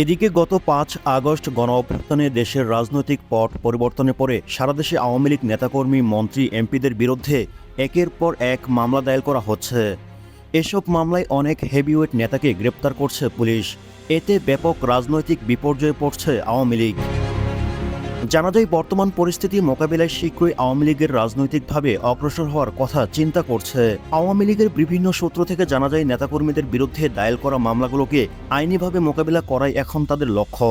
এদিকে গত ৫ আগস্ট গণঅভ্যুত্থানে দেশের রাজনৈতিক পট পরিবর্তনের পরে সারা দেশে আওয়ামী লীগ নেতাকর্মী, মন্ত্রী, এমপিদের বিরুদ্ধে একের পর এক মামলা দায়ের করা হচ্ছে। এসব মামলায় অনেক হেভিওয়েট নেতাকে গ্রেপ্তার করছে পুলিশ। এতে ব্যাপক রাজনৈতিক বিপর্যয়ে পড়ছে আওয়ামী লীগ। জানা যায়, বর্তমান পরিস্থিতি মোকাবিলায় শীঘ্রই আওয়ামী লীগের রাজনৈতিকভাবে অগ্রসর হওয়ার কথা চিন্তা করছে। আওয়ামী লীগের বিভিন্ন সূত্র থেকে জানা যায়, নেতাকর্মীদের বিরুদ্ধে দায়ের করা মামলাগুলোকে আইনিভাবে মোকাবিলা করাই এখন তাদের লক্ষ্য।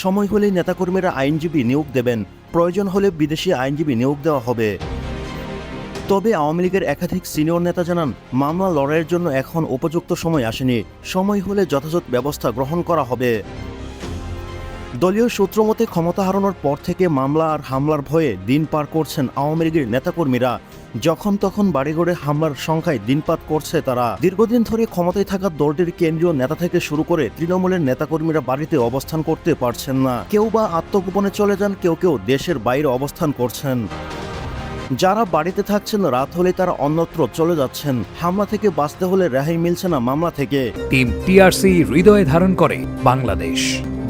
সময় হলেই নেতাকর্মীরা আইনজীবী নিয়োগ দেবেন, প্রয়োজন হলে বিদেশি আইনজীবী নিয়োগ দেওয়া হবে। তবে আওয়ামী লীগের একাধিক সিনিয়র নেতা জানান, মামলা লড়াইয়ের জন্য এখন উপযুক্ত সময় আসেনি, সময় হলে যথাযথ ব্যবস্থা গ্রহণ করা হবে। দলীয় সূত্রমতে ক্ষমতা হারানোর পর থেকে মামলা আর হামলার ভয়ে দিন পার করছেন আওয়ামী লীগের নেতাকর্মীরা। যখন তখন বাড়িঘরে হামলার সংখ্যায় দিনপাত করছে তারা। দীর্ঘদিন ধরে ক্ষমতায় থাকা দলটির কেন্দ্রীয় নেতা থেকে শুরু করে তৃণমূলের নেতাকর্মীরা বাড়িতে অবস্থান করতে পারছেন না। কেউ বা আত্মগোপনে চলে যান, কেউ কেউ দেশের বাইরে অবস্থান করছেন। যারা বাড়িতে থাকছেন, রাত হলে তারা অন্যত্র চলে যাচ্ছেন। হামলা থেকে বাঁচতে হলে রেহাই মিলছে না মামলা থেকে। টিম টিআরসি হৃদয়ে ধারণ করে বাংলাদেশ।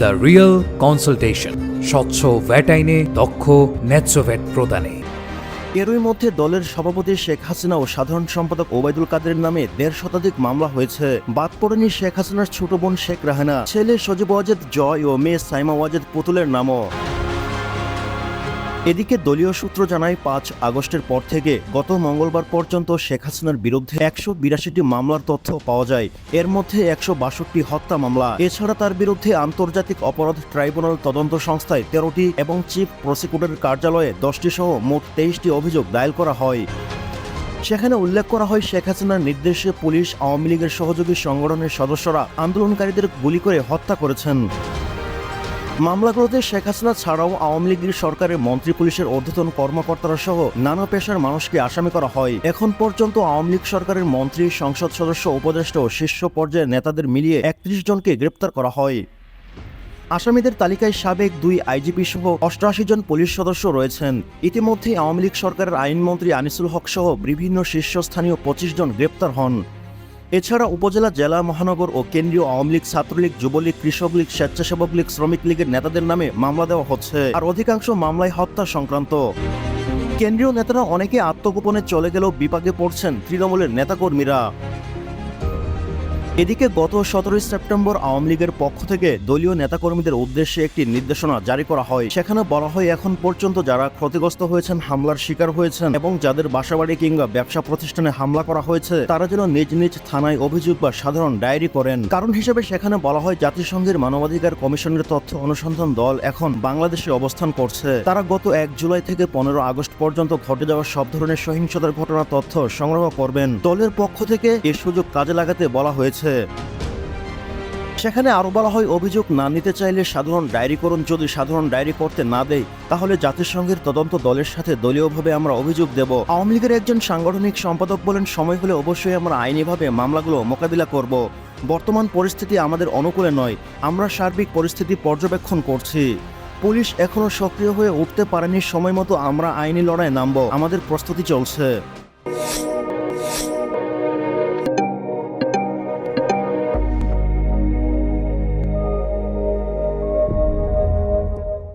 দ্য রিয়েল কনসালটেশন, স্বচ্ছ ভ্যাট আইনে দক্ষ ন্যায্য ভ্যাট প্রদানে। এরই মধ্যে দলের সভাপতি শেখ হাসিনা ও সাধারণ সম্পাদক ওবায়দুল কাদেরের নামে ১৫০ শতাধিক মামলা হয়েছে। বাদ পড়েনি শেখ হাসিনার ছোট বোন শেখ রাহেনা, ছেলে সজীব ওয়াজেদ জয় ও মেয়ে সাইমা ওয়াজেদ পুতুলের নামও। এদিকে দলীয় সূত্র জানায়, ৫ আগস্টের পর থেকে গত মঙ্গলবার পর্যন্ত শেখ হাসিনার বিরুদ্ধে ১৮২টি মামলার তথ্য পাওয়া যায়। এর মধ্যে ১৬২ হত্যা মামলা। এছাড়া তার বিরুদ্ধে আন্তর্জাতিক অপরাধ ট্রাইব্যুনাল তদন্ত সংস্থায় ১৩টি এবং চিফ প্রসিকিউটরের কার্যালয়ে 10টি সহ মোট 23টি অভিযোগ দায়ের করা হয়। সেখানে উল্লেখ করা হয়, শেখ হাসিনার নির্দেশে পুলিশ আওয়ামী লীগের সহযোগী সংগঠনের সদস্যরা আন্দোলনকারীদের গুলি করে হত্যা করেছেন। মামলাগুলোতে শেখ হাসিনা ছাড়াও আওয়ামী লীগের সরকারের মন্ত্রী, পুলিশের ঊর্ধ্বতন কর্মকর্তারা সহ নানা পেশার মানুষকে আসামি করা হয়। এখন পর্যন্ত আওয়ামী লীগ সরকারের মন্ত্রী, সংসদ সদস্য, উপদেষ্টা ও শীর্ষ পর্যায়ের নেতাদের মিলিয়ে ৩১ জনকে গ্রেপ্তার করা হয়। আসামিদের তালিকায় সাবেক 2 আইজিপি সহ ৮৮ জন পুলিশ সদস্য রয়েছেন। ইতিমধ্যে আওয়ামী লীগ সরকারের আইনমন্ত্রী আনিসুল হক সহ বিভিন্ন শীর্ষস্থানীয় 25 জন গ্রেপ্তার হন। এছাড়া উপজেলা, জেলা, মহানগর ও কেন্দ্রীয় আওয়ামী লীগ, ছাত্রলীগ, যুবলীগ, কৃষক লীগ, স্বেচ্ছাসেবক লীগ, শ্রমিক লীগের নেতাদের নামে মামলা দেওয়া হচ্ছে। আর অধিকাংশ মামলায় হত্যা সংক্রান্ত। কেন্দ্রীয় নেতারা অনেকে আত্মগোপনে চলে গেলেও বিপাকে পড়ছেন তৃণমূলের নেতাকর্মীরা। এদিকে গত 17 সেপ্টেম্বর আওয়ামী লীগের পক্ষ থেকে দলীয় নেতাকর্মীদের উদ্দেশ্যে একটি নির্দেশনা জারি করা হয়। সেখানে বলা হয়, এখন পর্যন্ত যারা ক্ষতিগ্রস্ত হয়েছেন, হামলার শিকার হয়েছেন এবং যাদের বাসাবাড়ি কিংবা ব্যবসা প্রতিষ্ঠানে হামলা করা হয়েছে, তারা যেন নিজ নিজ থানায় অভিযোগ বা সাধারণ ডায়েরি করেন। কারণ হিসেবে সেখানে বলা হয়, জাতিসংঘের মানবাধিকার কমিশনের তথ্য অনুসন্ধান দল এখন বাংলাদেশে অবস্থান করছে। তারা গত 1 জুলাই থেকে 15 আগস্ট পর্যন্ত ঘটে যাওয়া সব ধরনের সহিংসতার ঘটনার তথ্য সংগ্রহ করবেন। দলের পক্ষ থেকে এই সুযোগ কাজে লাগাতে বলা হয়েছে। সেখানে আরো বলা হয়, অভিযোগ না নিতে চাইলে সাধারণ ডায়েরি করুন। যদি সাধারণ ডায়েরি করতে না দেয়, তাহলে জাতিসংঘের তদন্ত দলের সাথে দলীয়ভাবে আমরা অভিযোগ দেব। আওয়ামী লীগের একজন সাংগঠনিক সম্পাদক বলেন, সময় হলে অবশ্যই আমরা আইনিভাবে মামলাগুলো মোকাবিলা করব। বর্তমান পরিস্থিতি আমাদের অনুকূলে নয়, আমরা সার্বিক পরিস্থিতি পর্যবেক্ষণ করছি। পুলিশ এখনো সক্রিয় হয়ে উঠতে পারেনি, সময় মতো আমরা আইনি লড়াই নামব, আমাদের প্রস্তুতি চলছে।